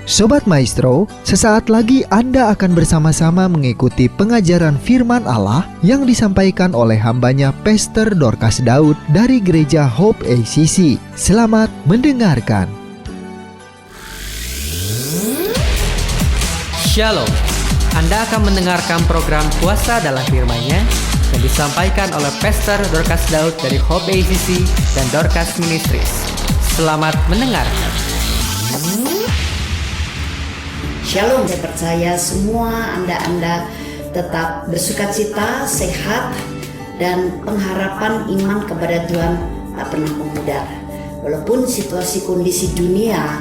Sobat Maestro, sesaat lagi Anda akan bersama-sama mengikuti pengajaran firman Allah yang disampaikan oleh hambanya Pastor Dorcas Daud dari Gereja Hope ACC. Selamat mendengarkan. Shalom, Anda akan mendengarkan program Kuasa dalam Firman-Nya yang disampaikan oleh Pastor Dorcas Daud dari Hope ACC dan Dorcas Ministries. Selamat mendengarkan. Shalom, saya percaya semua Anda tetap bersukacita, sehat, dan pengharapan iman kepada Tuhan tak pernah memudar. Walaupun situasi kondisi dunia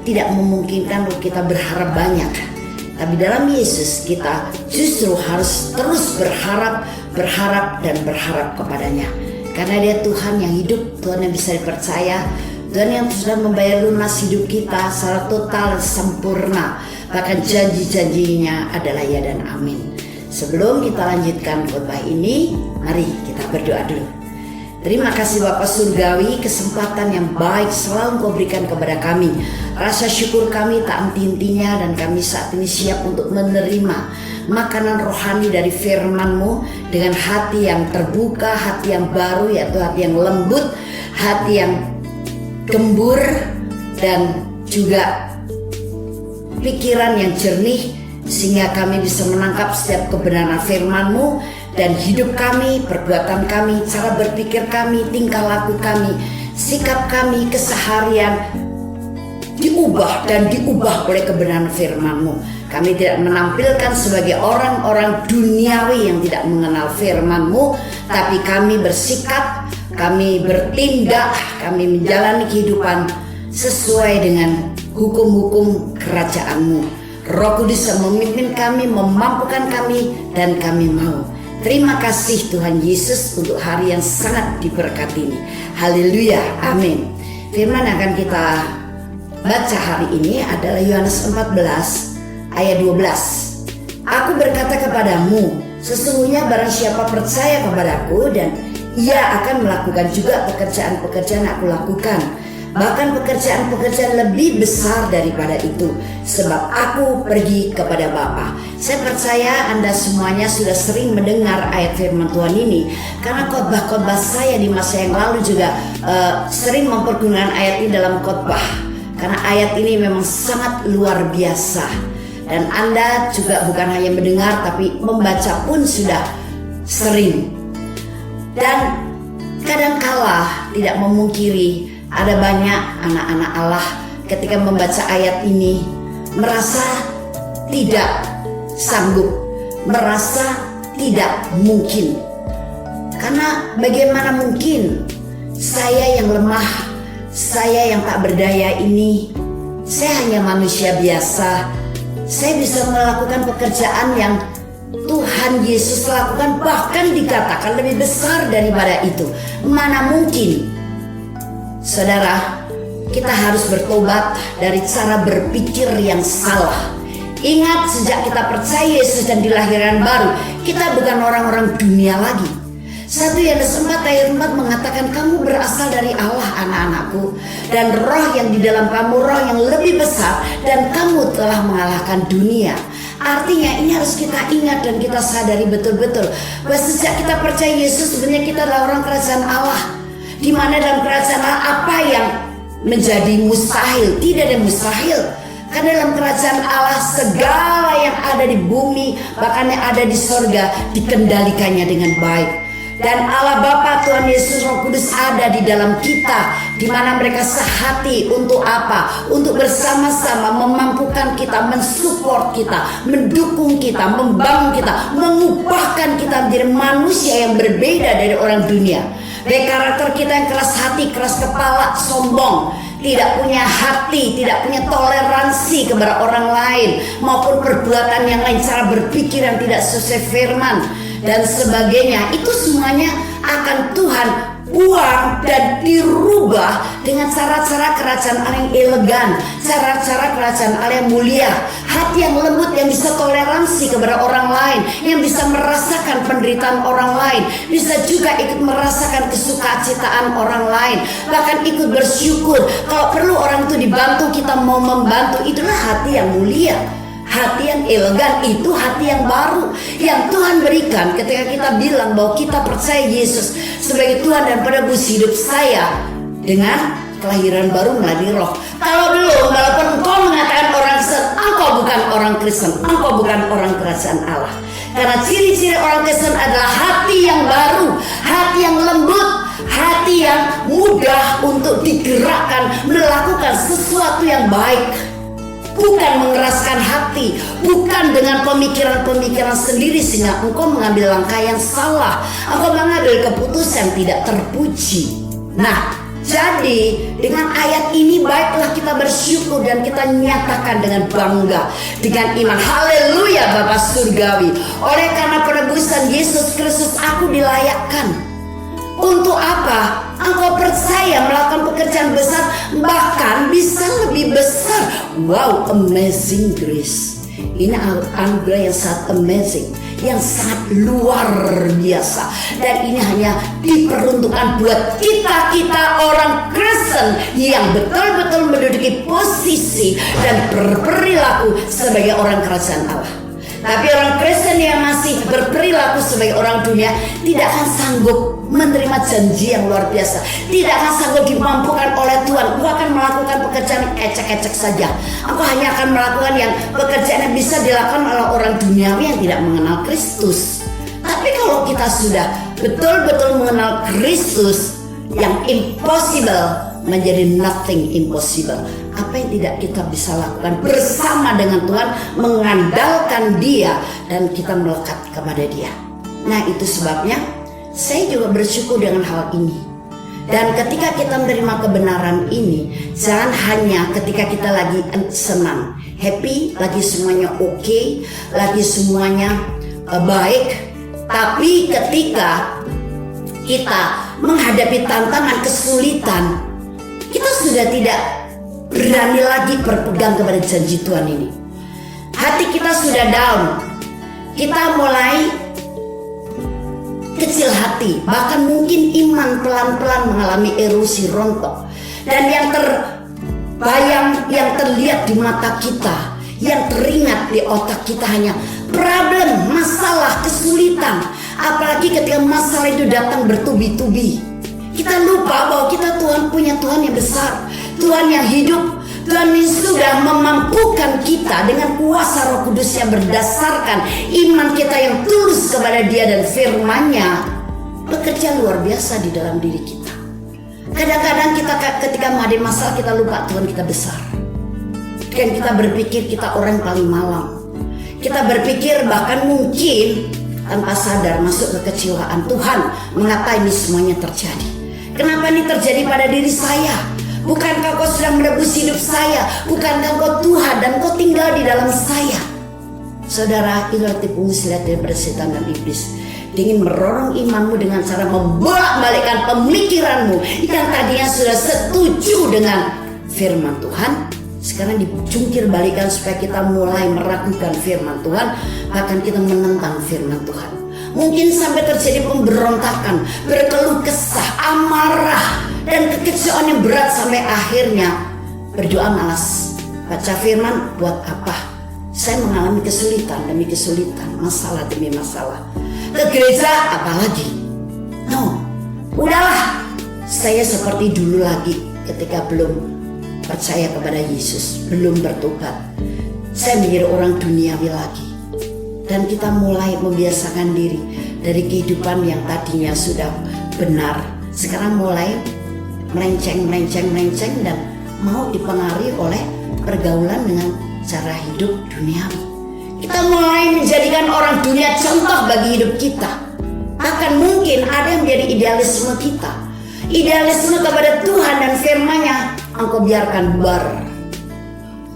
tidak memungkinkan untuk kita berharap banyak, tapi dalam Yesus kita justru harus terus berharap kepadanya. Karena Dia Tuhan yang hidup, Tuhan yang bisa dipercaya, Tuhan yang sudah membayar lunas hidup kita secara total sempurna. Bahkan janji-janjinya adalah ya dan amin. Sebelum kita lanjutkan khotbah ini, mari kita berdoa dulu. Terima kasih Bapa Surgawi, kesempatan yang baik selalu Engkau berikan kepada kami. Rasa syukur kami tak henti-hentinya, dan kami saat ini siap untuk menerima makanan rohani dari firman-Mu dengan hati yang terbuka, hati yang baru, yaitu hati yang lembut, hati yang gembur, dan juga pikiran yang jernih, sehingga kami bisa menangkap setiap kebenaran firman-Mu, dan hidup kami, perbuatan kami, cara berpikir kami, tingkah laku kami, sikap kami, keseharian diubah oleh kebenaran firman-Mu. Kami tidak menampilkan sebagai orang-orang duniawi yang tidak mengenal firman-Mu, tapi kami bersikap, kami bertindak, kami menjalani kehidupan sesuai dengan hukum-hukum kerajaan-Mu. Roh Kudus yang memimpin kami, memampukan kami, dan kami mau. Terima kasih Tuhan Yesus untuk hari yang sangat diberkati ini. Haleluya, amin. Firman yang akan kita baca hari ini adalah Yohanes 14 ayat 12. Aku berkata kepadamu, sesungguhnya barang siapa percaya kepadaku, dan ia akan melakukan juga pekerjaan-pekerjaan yang aku lakukan, bahkan pekerjaan-pekerjaan lebih besar daripada itu, sebab aku pergi kepada Bapa. Saya percaya Anda semuanya sudah sering mendengar ayat firman Tuhan ini, karena khotbah-khotbah saya di masa yang lalu juga sering mempergunakan ayat ini dalam khotbah, karena ayat ini memang sangat luar biasa. Dan Anda juga bukan hanya mendengar, tapi membaca pun sudah sering. Dan kadangkala tidak memungkiri ada banyak anak-anak Allah ketika membaca ayat ini merasa tidak sanggup, merasa tidak mungkin. Karena bagaimana mungkin saya yang lemah, saya yang tak berdaya ini, saya hanya manusia biasa, saya bisa melakukan pekerjaan yang Tuhan Yesus lakukan, bahkan dikatakan lebih besar daripada itu. Mana mungkin? Saudara, kita harus bertobat dari cara berpikir yang salah. Ingat, sejak kita percaya Yesus dan dilahirkan baru, kita bukan orang-orang dunia lagi. 1 Yohanes 4 ayat 4 mengatakan, kamu berasal dari Allah, anak-anakku, dan roh yang di dalam kamu, roh yang lebih besar, dan kamu telah mengalahkan dunia. Artinya ini harus kita ingat dan kita sadari betul-betul bahwa sejak kita percaya Yesus, sebenarnya kita adalah orang kerajaan Allah, di mana dalam kerajaan Allah apa yang menjadi mustahil? Tidak ada mustahil. Karena dalam kerajaan Allah segala yang ada di bumi, bahkan yang ada di sorga, dikendalikannya dengan baik. Dan Allah Bapa, Tuhan Yesus, Roh Kudus ada di dalam kita, di mana mereka sehati untuk apa? Untuk bersama-sama memampukan kita, mensupport kita, mendukung kita, membangun kita, mengubahkan kita menjadi manusia yang berbeda dari orang dunia. Baik karakter kita yang keras hati, keras kepala, sombong, tidak punya hati, tidak punya toleransi kepada orang lain, maupun perbuatan yang lain, cara berpikir yang tidak sesuai firman dan sebagainya. Itu semuanya akan Tuhan buang dan dirubah dengan cara-cara kerajaan Allah yang elegan, cara-cara kerajaan Allah yang mulia, hati yang lembut yang bisa toleransi kepada orang lain, yang bisa merasakan penderitaan orang lain, bisa juga ikut merasakan kesukacitaan orang lain, bahkan ikut bersyukur. Kalau perlu orang itu dibantu, kita mau membantu. Itulah hati yang mulia. Hati yang elegan itu hati yang baru yang Tuhan berikan ketika kita bilang bahwa kita percaya Yesus sebagai Tuhan dan penebus hidup saya dengan kelahiran baru melalui Roh. Kalau belum, walaupun engkau mengatakan orang Kristen, engkau bukan orang Kristen, engkau bukan orang kerajaan Allah. Karena ciri-ciri orang Kristen adalah hati yang baru, hati yang lembut, hati yang mudah untuk digerakkan melakukan sesuatu yang baik. Bukan mengeraskan hati, bukan dengan pemikiran-pemikiran sendiri sehingga engkau mengambil langkah yang salah, engkau mengambil keputusan yang tidak terpuji. Nah, jadi dengan ayat ini baiklah kita bersyukur dan kita nyatakan dengan bangga, dengan iman. Haleluya Bapa Surgawi. Oleh karena penebusan Yesus Kristus aku dilayakkan. Untuk apa? Engkau percaya melakukan pekerjaan besar, bahkan bisa lebih besar. Wow, amazing grace. Ini anugerah yang sangat amazing, yang sangat luar biasa. Dan ini hanya diperuntukkan buat kita orang Kristen yang betul-betul menduduki posisi dan berperilaku sebagai orang kerajaan Allah. Tapi orang Kristen yang masih berperilaku sebagai orang dunia tidak akan sanggup menerima janji yang luar biasa, tidak akan sanggup dimampukan oleh Tuhan. Engkau akan melakukan pekerjaan yang ecek-ecek saja. Engkau hanya akan melakukan yang pekerjaan yang bisa dilakukan oleh orang duniawi yang tidak mengenal Kristus. Tapi kalau kita sudah betul-betul mengenal Kristus, yang impossible menjadi nothing impossible. Apa yang tidak kita bisa lakukan bersama dengan Tuhan, mengandalkan Dia dan kita melekat kepada Dia. Nah, itu sebabnya saya juga bersyukur dengan hal ini. Dan ketika kita menerima kebenaran ini, jangan hanya ketika kita lagi senang, happy, lagi semuanya oke, lagi semuanya baik, tapi ketika kita menghadapi tantangan, kesulitan, kita sudah tidak berani lagi berpegang kepada janji Tuhan ini. Hati kita sudah down, kita mulai kecil hati, bahkan mungkin iman pelan-pelan mengalami erosi, rontok. Dan yang terbayang, yang terlihat di mata kita, yang teringat di otak kita hanya problem, masalah, kesulitan. Apalagi ketika masalah itu datang bertubi-tubi, kita lupa bahwa kita punya Tuhan yang besar, Tuhan yang hidup, Tuhan yang sudah memampukan kita dengan kuasa Roh Kudus yang berdasarkan iman kita yang tulus kepada Dia dan firman-Nya bekerja luar biasa di dalam diri kita. Kadang-kadang kita ketika menghadapi masalah kita lupa Tuhan kita besar, dan kita berpikir kita orang paling malang. Kita berpikir bahkan mungkin tanpa sadar masuk kekecilaan. Tuhan, mengapa ini semuanya terjadi? Kenapa ini terjadi pada diri saya? Bukankah Kau sudah menebus hidup saya? Bukankah Kau Tuhan dan Kau tinggal di dalam saya? Saudara, itulah tipu muslihat daripada setan dan iblis. Dia ingin merorong imanmu dengan cara membolak-balikkan pemikiranmu yang tadinya sudah setuju dengan firman Tuhan, sekarang dijungkir balikan supaya kita mulai meragukan firman Tuhan, bahkan kita menentang firman Tuhan. Mungkin sampai terjadi pemberontakan, berkeluh kesah, amarah, dan kekecewaan yang berat sampai akhirnya berdoa malas. Baca firman, buat apa? Saya mengalami kesulitan demi kesulitan, masalah demi masalah. Ke gereja apalagi? No, udahlah. Saya seperti dulu lagi ketika belum percaya kepada Yesus, belum bertobat. Saya menjadi orang duniawi lagi. Dan kita mulai membiasakan diri dari kehidupan yang tadinya sudah benar, sekarang mulai melenceng dan mau dipengaruhi oleh pergaulan dengan cara hidup duniawi. Kita mulai menjadikan orang dunia contoh bagi hidup kita. Bahkan mungkin ada yang menjadi idealisme kita. Idealisme kepada Tuhan dan firman-Nya engkau biarkan bubar.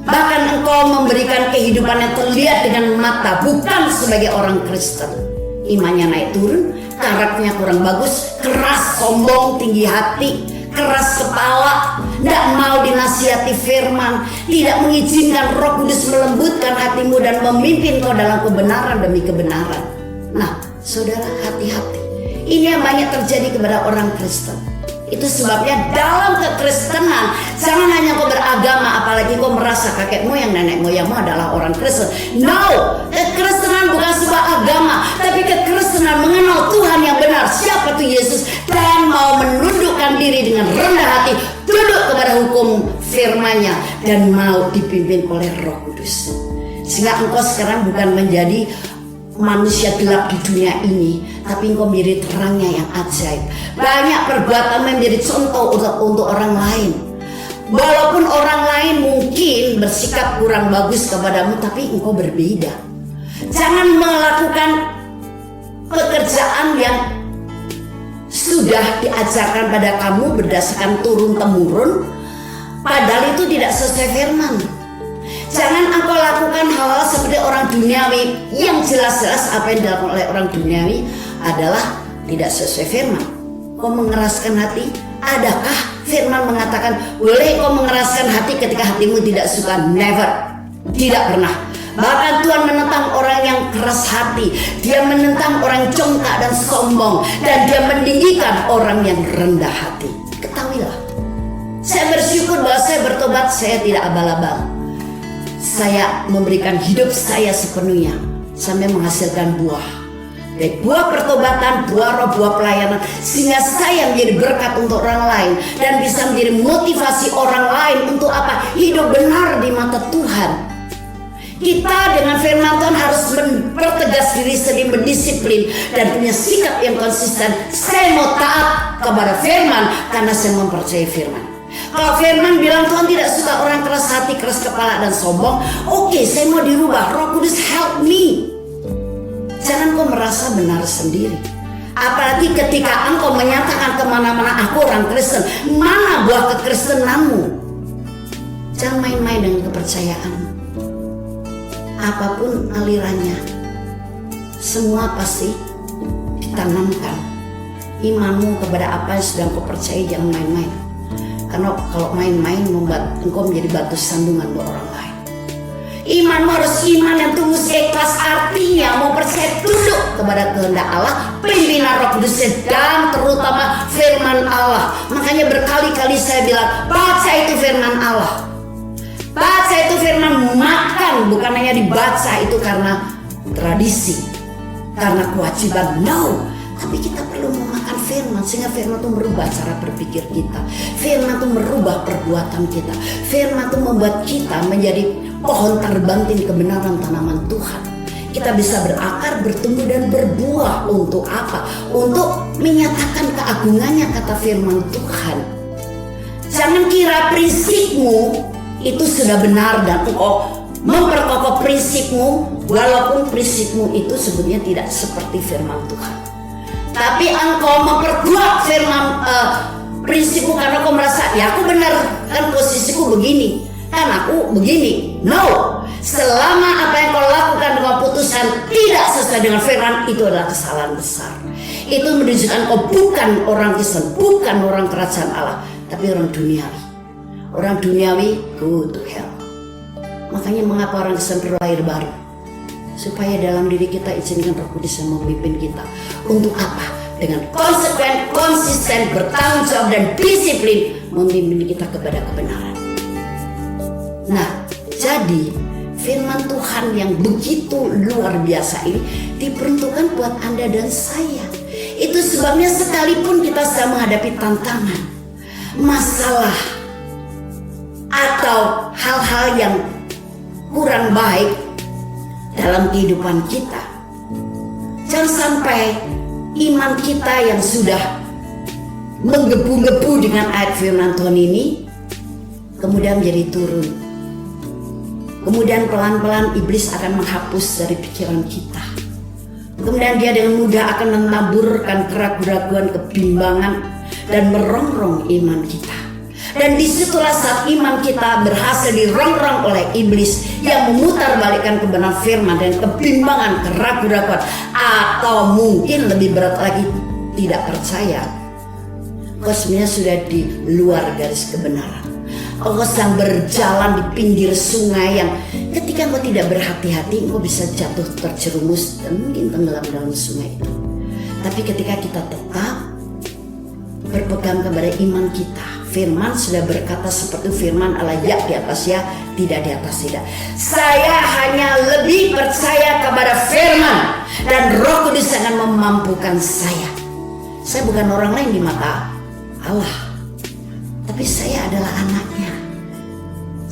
Bahkan engkau memberikan kehidupan yang terlihat dengan mata, bukan sebagai orang Kristen. Imannya naik turun karakternya kurang bagus, keras, sombong, tinggi hati, keras kepala, tidak mau dinasihati firman, tidak mengizinkan Roh Kudus melembutkan hatimu dan memimpin kau dalam kebenaran demi kebenaran. Nah, saudara, hati-hati. Ini yang banyak terjadi kepada orang Kristen. Itu sebabnya dalam kekristenan jangan hanya kau beragama, apalagi kau merasa kakek moyang nenek moyangmu adalah orang Kristen. No, kekristenan bukan sebuah agama, tapi kekristenan mengenal Tuhan yang benar, siapa itu Yesus, dan mau menundukkan diri dengan rendah hati, tunduk kepada hukum firman-Nya, dan mau dipimpin oleh Roh Kudus. Sehingga engkau sekarang bukan menjadi manusia gelap di dunia ini, tapi engkau menjadi terangnya yang ajaib. Banyak perbuatan menjadi contoh untuk orang lain. Walaupun orang lain mungkin bersikap kurang bagus kepadamu, tapi engkau berbeda. Jangan melakukan pekerjaan yang sudah diajarkan pada kamu berdasarkan turun-temurun, padahal itu tidak sesuai firman. Jangan engkau lakukan hal-hal seperti orang duniawi yang jelas-jelas apa yang dilakukan oleh orang duniawi adalah tidak sesuai firman. Kau mengeraskan hati, adakah firman mengatakan boleh kau mengeraskan hati ketika hatimu tidak suka? Never, tidak pernah. Bahkan Tuhan menentang orang yang keras hati. Dia menentang orang congkak dan sombong, dan dia meninggikan orang yang rendah hati. Ketahuilah, saya bersyukur bahwa saya bertobat, saya tidak abal-abal. Saya memberikan hidup saya sepenuhnya sampai menghasilkan buah. Baik buah pertobatan, buah roh, buah pelayanan, sehingga saya menjadi berkat untuk orang lain dan bisa menjadi motivasi orang lain untuk apa? Hidup benar di mata Tuhan. Kita dengan firman Tuhan harus mempertegas diri sendiri, mendisiplin dan punya sikap yang konsisten. Saya mau taat kepada firman karena saya mempercayai firman. Kalau firman bilang Tuhan tidak suka orang keras hati, keras kepala dan sombong, oke, saya mau dirubah. Roh Kudus help me. Jangan kau merasa benar sendiri. Apalagi ketika engkau menyatakan kemana-mana aku orang Kristen. Mana buah kekristenanmu? Jangan main-main dengan kepercayaanmu. Apapun alirannya, semua pasti ditanamkan. Imanmu kepada apa yang sedang kau percaya, jangan main-main. Karena kalau main-main membuat engkau menjadi batu sandungan buat orang lain. Imanmu harus iman yang tulus, ikhlas, artinya mau percaya tunduk kepada kehendak Allah, pimpinan Roh Kudus dan terutama firman Allah. Makanya berkali-kali saya bilang, baca itu firman Allah. Baca itu firman, makan bukan hanya dibaca itu karena tradisi, karena kewajiban. No, tapi kita perlu memakan firman sehingga firman itu merubah cara berpikir kita. Firman itu merubah perbuatan kita. Firman itu membuat kita menjadi pohon terbanting kebenaran tanaman Tuhan. Kita bisa berakar, bertumbuh dan berbuah untuk apa? Untuk menyatakan keagungannya, kata firman Tuhan. Jangan kira prinsipmu itu sudah benar dan engkau memperkokoh prinsipmu, walaupun prinsipmu itu sebetulnya tidak seperti firman Tuhan. Tapi engkau memperkuat firman prinsipmu karena kau merasa ya aku benar, kan posisiku begini, kan aku begini. No, selama apa yang kau lakukan dengan putusan tidak sesuai dengan firman, itu adalah kesalahan besar. Itu menunjukkan kau bukan orang Kristen, bukan orang kerajaan Allah, tapi orang duniawi. Orang duniawi go to hell. Makanya mengapa orang Kristen perlu lahir baru? Supaya dalam diri kita izinkan Roh Kudus yang memimpin kita. Untuk apa? Dengan konsekuen, konsisten, bertanggung jawab dan disiplin memimpin kita kepada kebenaran. Nah, jadi firman Tuhan yang begitu luar biasa ini diperuntukkan buat Anda dan saya. Itu sebabnya sekalipun kita sedang menghadapi tantangan, masalah, atau hal-hal yang kurang baik dalam kehidupan kita, jangan sampai iman kita yang sudah menggebu-gebu dengan ayat firman Tuhan ini kemudian menjadi turun. Kemudian pelan-pelan iblis akan menghapus dari pikiran kita. Kemudian dia dengan mudah akan menaburkan keraguan-keraguan, kebimbangan dan merongrong iman kita. Dan disitulah saat iman kita berhasil dirongrong oleh iblis yang memutarbalikkan kebenaran firman dan kebimbangan, keraguan-keraguan, atau mungkin lebih berat lagi tidak percaya. Kau sebenarnya sudah di luar garis kebenaran. Kau sedang berjalan di pinggir sungai yang ketika kau tidak berhati-hati kau bisa jatuh terjerumus dan mungkin tenggelam dalam sungai itu. Tapi ketika kita tetap berpegang kepada iman kita, firman sudah berkata seperti firman Allah, ya di atas ya, tidak di atas tidak. Saya hanya lebih percaya kepada firman dan Roh Kudus akan memampukan saya. Saya bukan orang lain di mata Allah, tapi saya adalah anaknya.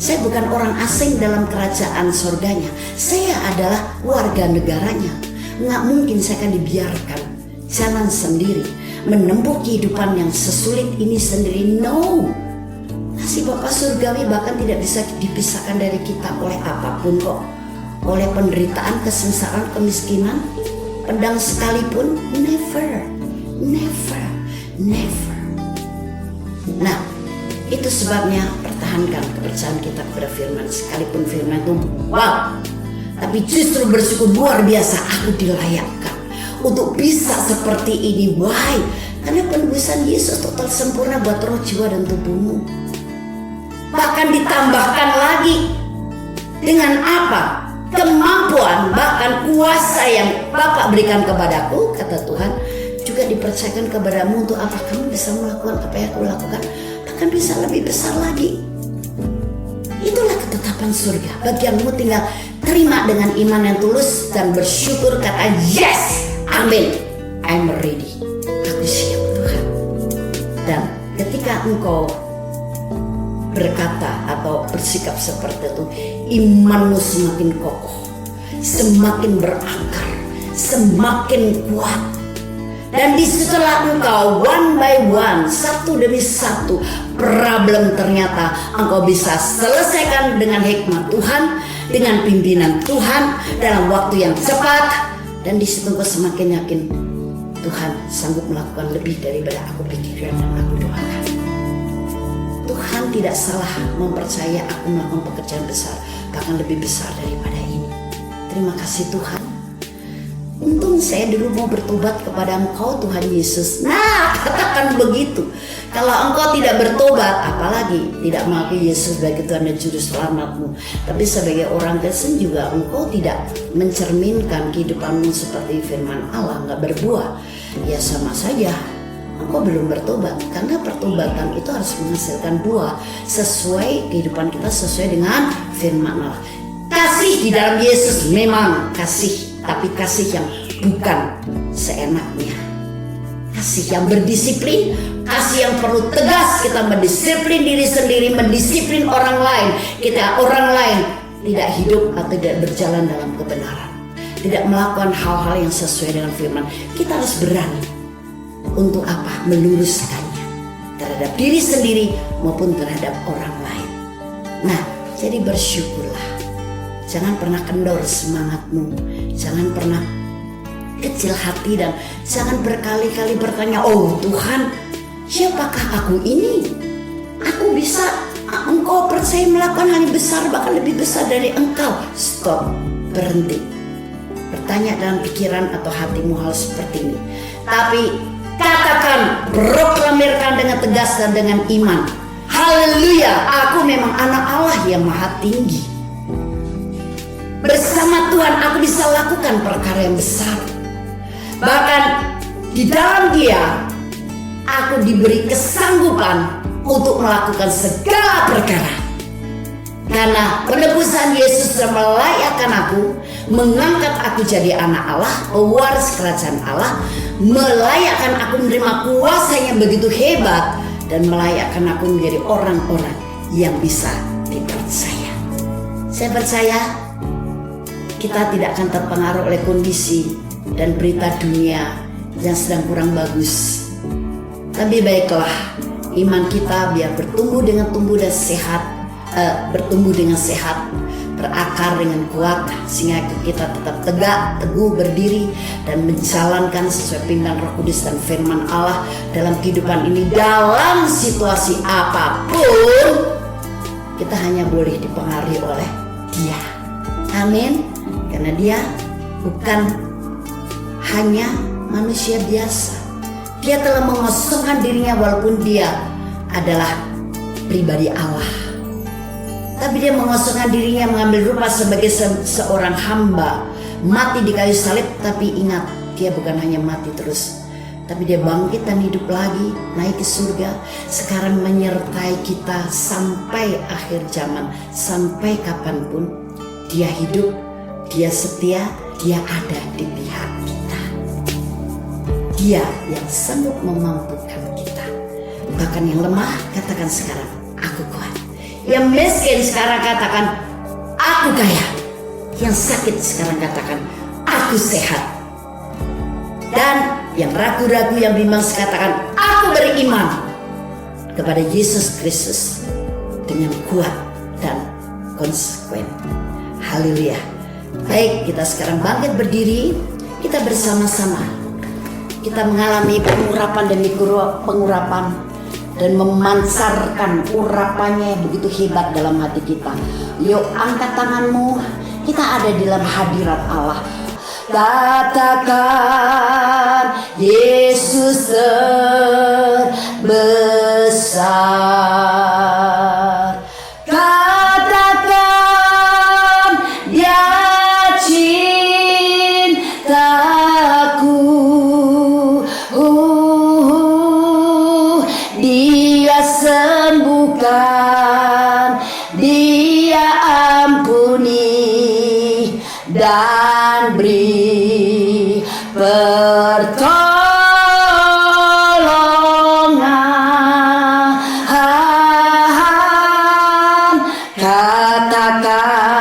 Saya bukan orang asing dalam kerajaan surganya. Saya adalah warga negaranya. Nggak mungkin saya akan dibiarkan jalan sendiri, menempuh kehidupan yang sesulit ini sendiri. No, kasih Bapa surgawi bahkan tidak bisa dipisahkan dari kita oleh apapun kok. Oleh penderitaan, kesengsaraan, kemiskinan, pedang sekalipun. Never, never, never. Nah, itu sebabnya pertahankan kepercayaan kita kepada firman. Sekalipun firman itu wow, tapi justru bersyukur luar biasa aku dilayakkan untuk bisa seperti ini. Why? Karena penebusan Yesus total sempurna buat roh, jiwa, dan tubuhmu. Bahkan ditambahkan lagi dengan apa? Kemampuan, bahkan kuasa yang Bapa berikan kepadaku, kata Tuhan, juga dipercayakan kepadamu untuk apa? Kamu bisa melakukan apa yang aku lakukan, bahkan bisa lebih besar lagi. Itulah ketetapan surga. Bagianmu tinggal terima dengan iman yang tulus dan bersyukur kata yes, amin, I'm ready. Aku siap Tuhan. Dan ketika engkau berkata atau bersikap seperti itu, imanmu semakin kokoh, semakin berakar, semakin kuat. Dan disitulah engkau one by one, satu demi satu problem ternyata engkau bisa selesaikan dengan hikmat Tuhan, dengan pimpinan Tuhan dalam waktu yang cepat. Dan disitu engkau semakin yakin Tuhan sanggup melakukan lebih daripada aku pikirkan dan aku doakan. Tuhan tidak salah mempercaya aku melakukan pekerjaan besar, bahkan lebih besar daripada ini. Terima kasih Tuhan. Untung saya dulu mau bertobat kepada Engkau Tuhan Yesus. Nah, katakan begitu. Kalau engkau tidak bertobat, apalagi tidak mengakui Yesus sebagai Tuhan dan Juru Selamatmu, tapi sebagai orang Kristen juga engkau tidak mencerminkan kehidupanmu seperti firman Allah, nggak berbuah, ya sama saja engkau belum bertobat. Karena pertobatan itu harus menghasilkan buah sesuai kehidupan kita, sesuai dengan firman Allah. Kasih di dalam Yesus memang kasih, tapi kasih yang bukan seenaknya. Kasih yang berdisiplin, kasih yang perlu tegas. Kita mendisiplin diri sendiri, mendisiplin orang lain. Kita orang lain tidak hidup atau tidak berjalan dalam kebenaran, tidak melakukan hal-hal yang sesuai dengan firman. Kita harus berani untuk apa? Meluruskannya terhadap diri sendiri maupun terhadap orang lain. Nah, jadi bersyukurlah. Jangan pernah kendor semangatmu, jangan pernah kecil hati, dan jangan berkali-kali bertanya, oh Tuhan, siapakah aku ini? Aku bisa, engkau percaya melakukan hal yang besar, bahkan lebih besar dari engkau. Stop, berhenti. Bertanya dalam pikiran atau hatimu hal seperti ini. Tapi katakan, proklamirkan dengan tegas dan dengan iman. Haleluya, aku memang anak Allah yang maha tinggi. Bersama Tuhan aku bisa lakukan perkara yang besar. Bahkan di dalam Dia aku diberi kesanggupan untuk melakukan segala perkara. Karena penebusan Yesus sudah melayakkan aku, mengangkat aku jadi anak Allah, pewaris kerajaan Allah, melayakkan aku menerima kuasa yang begitu hebat, dan melayakkan aku menjadi orang-orang yang bisa dipercaya. Saya percaya kita tidak akan terpengaruh oleh kondisi dan berita dunia yang sedang kurang bagus. Lebih baiklah iman kita biar bertumbuh dengan sehat, berakar dengan kuat sehingga kita tetap tegak, teguh, berdiri dan menjalankan sesuai pimpinan Roh Kudus dan firman Allah dalam kehidupan ini. Dalam situasi apapun kita hanya boleh dipengaruhi oleh Dia. Amin. Karena Dia bukan hanya manusia biasa. Dia telah mengosongkan dirinya walaupun Dia adalah pribadi Allah. Tapi Dia mengosongkan dirinya, mengambil rupa sebagai seorang hamba, mati di kayu salib. Tapi ingat, Dia bukan hanya mati terus, tapi Dia bangkit dan hidup lagi, naik ke surga. Sekarang menyertai kita sampai akhir zaman, sampai kapanpun. Dia hidup, Dia setia, Dia ada di pihak kita. Dia yang sanggup memampukan kita. Bahkan yang lemah katakan sekarang, aku kuat. Yang miskin sekarang katakan, aku kaya. Yang sakit sekarang katakan, aku sehat. Dan yang ragu-ragu, yang bimbang katakan, aku beriman kepada Yesus Kristus dengan kuat dan konsekuen. Haleluya. Baik, kita sekarang bangkit berdiri. Kita bersama-sama, kita mengalami pengurapan demi pengurapan dan memancarkan urapannya yang begitu hebat dalam hati kita. Yuk, angkat tanganmu. Kita ada di dalam hadirat Allah. Katakan, Yesus terbesar. Katakan, Dia cintaku. Dia sembuhkan, Dia ampuni dan beri pertolongan. Katakan,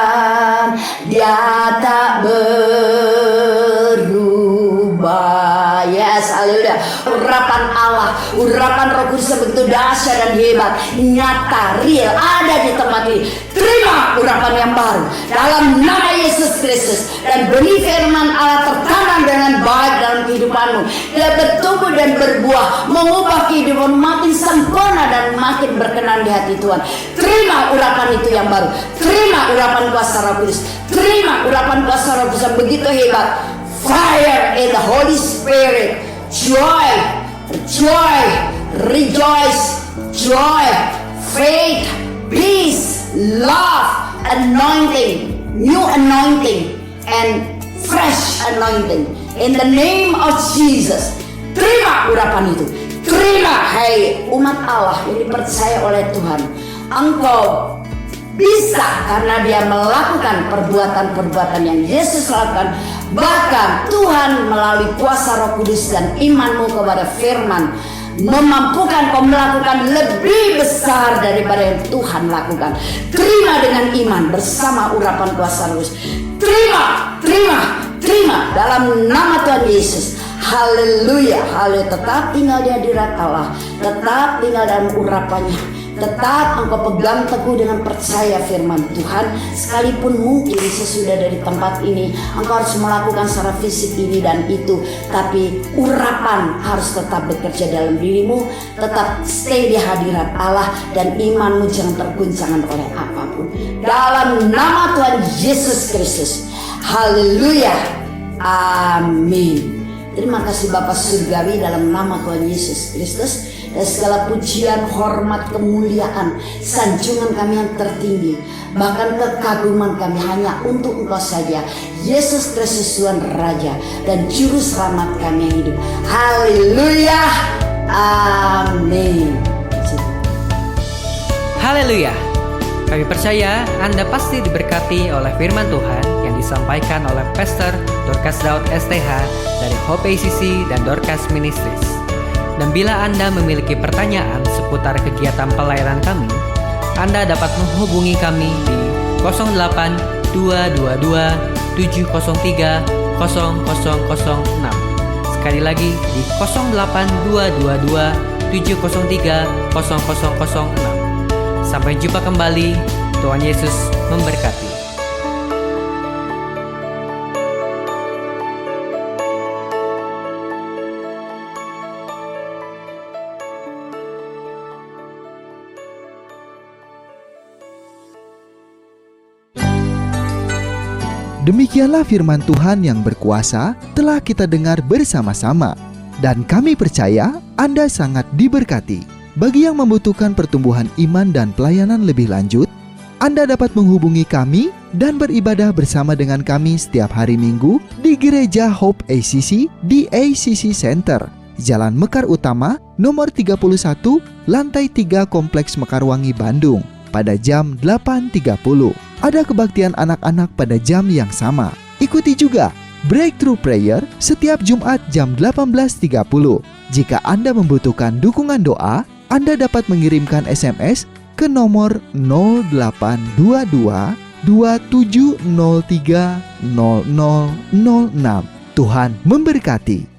Dia tak berubah. Yes, haleluya. Urapan Allah, urapan Roh Kudus yang begitu dahsyat dan hebat, nyata, real, ada di tempat ini. Terima urapan yang baru dalam nama Yesus Kristus, dan benih firman Allah tertanam dengan baik dalam kehidupanmu. Dia bertumbuh dan berbuah, mengubah kehidupanmu makin sempurna dan makin berkenan di hati Tuhan. Terima urapan itu yang baru. Terima urapan kuasa Roh Kudus. Terima urapan kuasa Roh Kudus yang begitu hebat. Fire in the Holy Spirit. Joy, joy, rejoice, joy, faith, peace, love, anointing, new anointing, and fresh anointing. In the name of Jesus. Terima urapan itu. Terima, hai umat Allah yang dipercaya oleh Tuhan. Engkau bisa karena dia melakukan perbuatan-perbuatan yang Yesus lakukan. Bahkan Tuhan melalui kuasa Roh Kudus dan imanmu kepada firman memampukan kau melakukan lebih besar daripada yang Tuhan lakukan. Terima dengan iman bersama urapan kuasa Roh Kudus. Terima, terima, terima dalam nama Tuhan Yesus. Haleluya, haleluya. Tetap tinggal di hadirat Allah, tetap tinggal dalam urapannya. Tetap engkau pegang teguh dengan percaya firman Tuhan. Sekalipun mungkin sesudah dari tempat ini engkau harus melakukan secara fisik ini dan itu, tapi urapan harus tetap bekerja dalam dirimu. Tetap stay di hadirat Allah dan imanmu jangan terguncang oleh apapun. Dalam nama Tuhan Yesus Kristus. Haleluya. Amin. Terima kasih Bapa Surgawi dalam nama Tuhan Yesus Kristus. Dan segala pujian, hormat, kemuliaan, sanjungan kami yang tertinggi, bahkan kekaguman kami hanya untuk Engkau saja, Yesus Kristus Tuhan Raja dan Juru Selamat kami yang hidup. Haleluya. Amin. Haleluya. Kami percaya Anda pasti diberkati oleh firman Tuhan yang disampaikan oleh Pastor Dorcas Daud STH dari Hope ACC dan Dorcas Ministries. Dan bila Anda memiliki pertanyaan seputar kegiatan pelayanan kami, Anda dapat menghubungi kami di 08 222 703 0006. Sekali lagi di 08 222 703 0006. Sampai jumpa kembali. Tuhan Yesus memberkati. Demikianlah firman Tuhan yang berkuasa telah kita dengar bersama-sama. Dan kami percaya Anda sangat diberkati. Bagi yang membutuhkan pertumbuhan iman dan pelayanan lebih lanjut, Anda dapat menghubungi kami dan beribadah bersama dengan kami setiap hari Minggu di Gereja Hope ACC di ACC Center, Jalan Mekar Utama, nomor 31, lantai 3 Kompleks Mekarwangi, Bandung, pada jam 8.30. Ada kebaktian anak-anak pada jam yang sama. Ikuti juga Breakthrough Prayer setiap Jumat jam 18.30. Jika Anda membutuhkan dukungan doa, Anda dapat mengirimkan SMS ke nomor 0822 2703 0006. Tuhan memberkati.